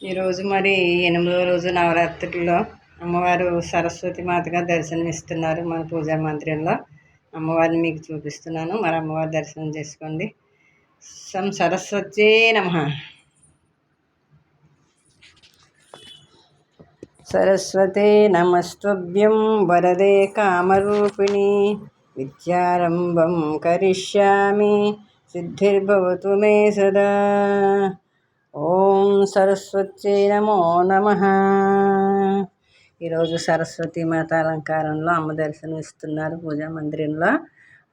ఈరోజు మరి 8వ రోజు నవరాత్రుల్లో అమ్మవారు సరస్వతి మాతగా దర్శనమిస్తున్నారు. మన పూజా మందిరంలో అమ్మవారిని మీకు చూపిస్తున్నాను. మరి అమ్మవారి దర్శనం చేసుకోండి. సరస్వతే నమః. సరస్వతే నమస్తుభ్యం వరదే కామరూపిణి విద్యారంభం కరిష్యామి సిద్ధిర్భవతు మే సదా. ఓం సరస్వత్యై నమో నమః. ఈరోజు సరస్వతి మాత అలంకారంలో అమ్మ దర్శనం ఇస్తున్నారు. పూజా మందిరంలో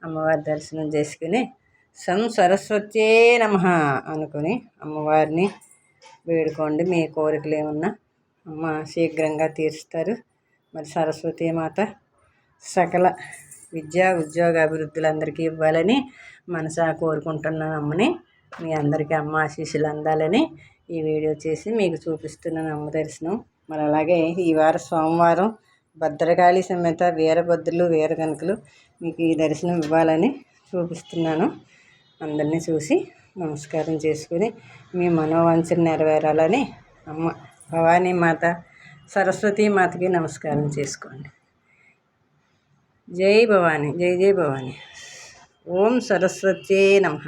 అమ్మవారి దర్శనం చేసుకుని సరస్వత్యై నమః అనుకుని అమ్మవారిని వేడుకోండి. మీ కోరికలు ఏమన్నా అమ్మ శీఘ్రంగా తీరుస్తారు. మరి సరస్వతి మాత సకల విద్యా ఉద్యోగ అభివృద్ధులు అందరికీ ఇవ్వాలని మనసా కోరుకుంటున్నాను. అమ్మని మీ అందరికీ అమ్మ ఆశీస్సులు అందాలని ఈ వీడియో చేసి మీకు చూపిస్తున్నాను అమ్మ దర్శనం. మరి అలాగే ఈ వారం సోమవారం భద్రకాళి సమేత వీరభద్రులు వీరకనకులు మీకు ఈ దర్శనం ఇవ్వాలని చూపిస్తున్నాను. అందరినీ చూసి నమస్కారం చేసుకుని మీ మనోవాంఛను నెరవేరాలని అమ్మ భవానీ మాత సరస్వతీ మాతకి నమస్కారం చేసుకోండి. జై భవానీ, జై జై భవానీ. ఓం సరస్వత్యై నమః.